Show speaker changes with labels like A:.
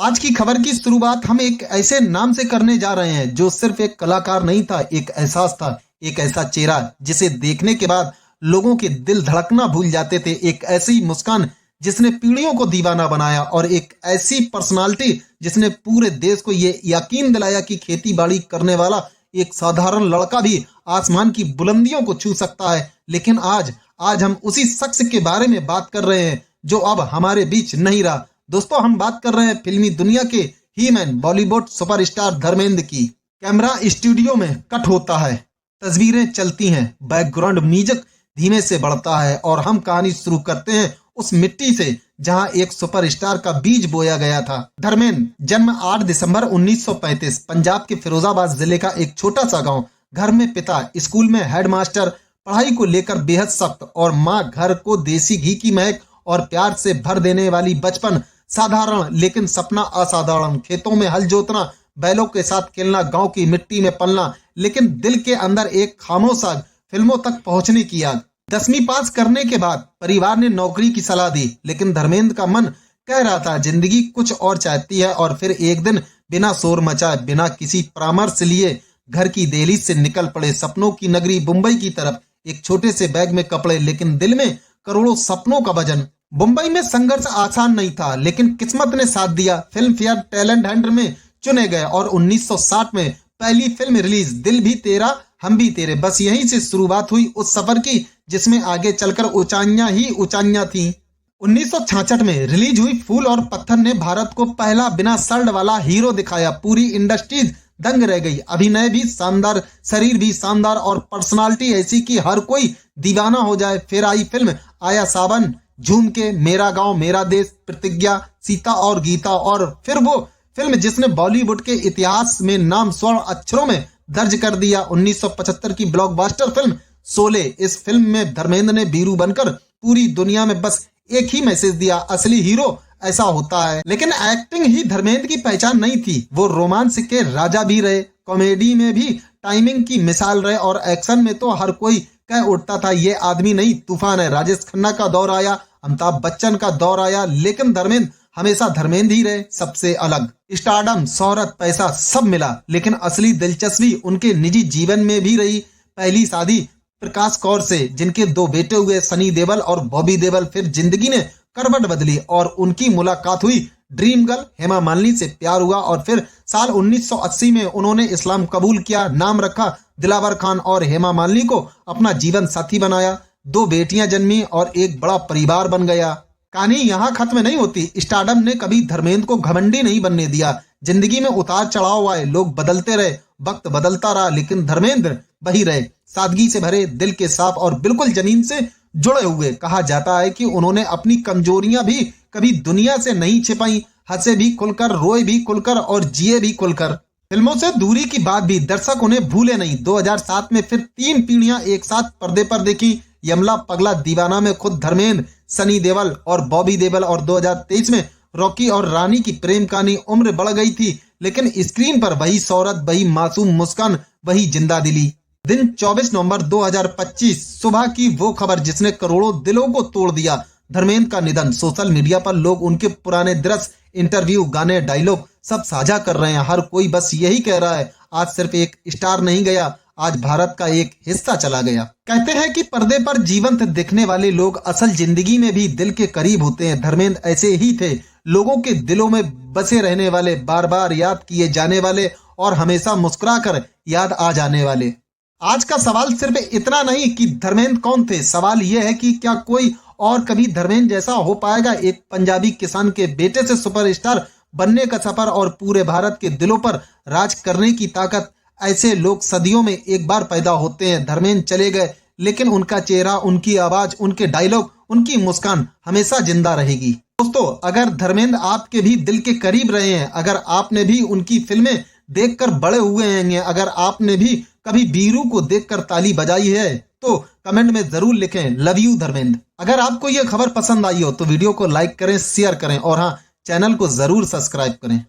A: आज की खबर की शुरुआत हम एक ऐसे नाम से करने जा रहे हैं जो सिर्फ एक कलाकार नहीं था, एक एहसास था, एक ऐसा चेहरा जिसे देखने के बाद लोगों के दिल धड़कना भूल जाते थे, एक ऐसी मुस्कान जिसने पीढ़ियों को दीवाना बनाया और एक ऐसी पर्सनालिटी जिसने पूरे देश को ये यकीन दिलाया कि खेती बाड़ी करने वाला एक साधारण लड़का भी आसमान की बुलंदियों को छू सकता है। लेकिन आज आज हम उसी शख्स के बारे में बात कर रहे हैं जो अब हमारे बीच नहीं रहा। दोस्तों, हम बात कर रहे हैं फिल्मी दुनिया के ही मैन, बॉलीवुड सुपरस्टार धर्मेंद्र की। कैमरा स्टूडियो में कट होता है, तस्वीरें चलती हैं, बैकग्राउंड म्यूजिक धीमे से बढ़ता है और हम कहानी शुरू करते हैं उस मिट्टी से जहां एक सुपरस्टार का बीज बोया गया था। धर्मेंद्र जन्म 8 दिसंबर 1935, पंजाब के फिरोजाबाद जिले का एक छोटा सा गांव। घर में पिता स्कूल में हेडमास्टर, पढ़ाई को लेकर बेहद सख्त, और माँ घर को देसी घी की महक और प्यार से भर देने वाली। बचपन साधारण लेकिन सपना असाधारण। खेतों में हल जोतना, बैलों के साथ खेलना, गांव की मिट्टी में पलना, लेकिन दिल के अंदर एक खामोश आग, फिल्मों तक पहुंचने की आग। 10वीं पास करने के बाद परिवार ने नौकरी की सलाह दी, लेकिन धर्मेंद्र का मन कह रहा था जिंदगी कुछ और चाहती है। और फिर एक दिन बिना शोर मचाए, बिना किसी परामर्श लिए घर की दहलीज से निकल पड़े सपनों की नगरी मुंबई की तरफ। एक छोटे से बैग में कपड़े, लेकिन दिल में करोड़ों सपनों का वजन। मुंबई में संघर्ष आसान नहीं था, लेकिन किस्मत ने साथ दिया। फिल्म फेयर टैलेंट हंट में चुने गए और 1960 में पहली फिल्म रिलीज, दिल भी तेरा हम भी तेरे। बस यहीं से शुरुआत हुई उस सफर की जिसमें आगे चलकर ऊंचाइयां ही ऊंचाइयां थीं। 1966 में रिलीज हुई फूल और पत्थर ने भारत को पहला बिना शर्ट वाला हीरो दिखाया। पूरी इंडस्ट्रीज दंग रह गई। अभिनय भी शानदार, शरीर भी शानदार और पर्सनालिटी ऐसी कि हर कोई दीवाना हो जाए। फिर आई फिल्म आया सावन, झूम के, मेरा गांव मेरा देश, प्रतिज्ञा, सीता और गीता, और फिर वो फिल्म जिसने बॉलीवुड के इतिहास में नाम स्वर्ण अक्षरों में दर्ज कर दिया, 1975 की ब्लॉकबस्टर फिल्म शोले। इस फिल्म में धर्मेंद्र ने वीरू बनकर पूरी दुनिया में बस एक ही मैसेज दिया, असली हीरो ऐसा होता है। लेकिन एक्टिंग ही धर्मेंद्र की पहचान नहीं थी। वो रोमांस के राजा भी रहे, कॉमेडी में भी टाइमिंग की मिसाल रहे, और एक्शन में तो हर कोई कह उठता था ये आदमी नहीं तूफान है। राजेश खन्ना का दौर आया, अमिताभ बच्चन का दौर आया, लेकिन धर्मेंद्र हमेशा धर्मेंद्र ही रहे, सबसे अलग। स्टारडम, शोहरत, पैसा सब मिला, लेकिन असली दिलचस्पी उनके निजी जीवन में भी रही। पहली शादी प्रकाश कौर से, जिनके 2 बेटे हुए, सनी देओल और बॉबी देओल। फिर जिंदगी ने करवट बदली और उनकी मुलाकात हुई ड्रीम गर्ल हेमा मालिनी से, प्यार हुआ। और फिर साल 1980 में उन्होंने इस्लाम कबूल किया, नाम रखा दिलावर खान, और हेमा मालिनी को अपना जीवन साथी बनाया। 2 बेटियां जन्मी और एक बड़ा परिवार बन गया। कहानी यहाँ खत्म नहीं होती। स्टारडम ने कभी धर्मेंद्र को घमंडी नहीं बनने दिया। जिंदगी में उतार चढ़ाव आए, लोग बदलते रहे, वक्त बदलता रहा, लेकिन धर्मेंद्र वही रहे, सादगी से भरे, दिल के साफ और बिल्कुल जमीन से जुड़े हुए। कहा जाता है कि उन्होंने अपनी कमजोरियां भी कभी दुनिया से नहीं छिपाई, हंसे भी खुलकर, रोए भी खुलकर और जिए भी खुलकर। फिल्मों से दूरी की बात भी दर्शक उन्हें भूले नहीं। 2007 में फिर 3 पीढ़ियां एक साथ पर्दे पर देखी, यमला, पगला, दीवाना में खुद धर्मेंद्र, सनी देओल और बॉबी देओल, और 2023 में रॉकी और रानी की प्रेम कहानी। उम्र बढ़ गई थी, लेकिन स्क्रीन पर वही शौहरत, वही मासूम मुस्कान, वही जिंदा दिली। दिन 24 नवंबर 2025, सुबह की वो खबर जिसने करोड़ों दिलों को तोड़ दिया, धर्मेंद्र का निधन। सोशल मीडिया पर लोग उनके पुराने दृश्य, इंटरव्यू, गाने, डायलॉग सब साझा कर रहे हैं। हर कोई बस यही कह रहा है, आज सिर्फ एक स्टार नहीं गया, आज भारत का एक हिस्सा चला गया। कहते हैं कि पर्दे पर जीवंत दिखने वाले लोग असल जिंदगी में भी दिल के करीब होते हैं। धर्मेंद्र ऐसे ही थे, लोगों के दिलों में बसे रहने वाले, बार बार याद किए जाने वाले, और हमेशा मुस्कुराकर याद आ जाने वाले। आज का सवाल सिर्फ इतना नहीं कि धर्मेंद्र कौन थे, सवाल यह है कि क्या कोई और कभी धर्मेंद्र जैसा हो पाएगा। एक पंजाबी किसान के बेटे से सुपरस्टार बनने का सफर और पूरे भारत के दिलों पर राज करने की ताकत। ऐसे लोग सदियों में एक बार पैदा होते हैं। धर्मेंद्र चले गए, लेकिन उनका चेहरा, उनकी आवाज, उनके डायलॉग, उनकी मुस्कान हमेशा जिंदा रहेगी। दोस्तों, अगर धर्मेंद्र आपके भी दिल के करीब रहे हैं, अगर आपने भी उनकी फिल्में देखकर बड़े हुए हैं, अगर आपने भी कभी वीरू को देखकर ताली बजाई है, तो कमेंट में जरूर लिखें लव यू धर्मेंद्र। अगर आपको यह खबर पसंद आई हो तो वीडियो को लाइक करें, शेयर करें, और हाँ, चैनल को जरूर सब्सक्राइब करें।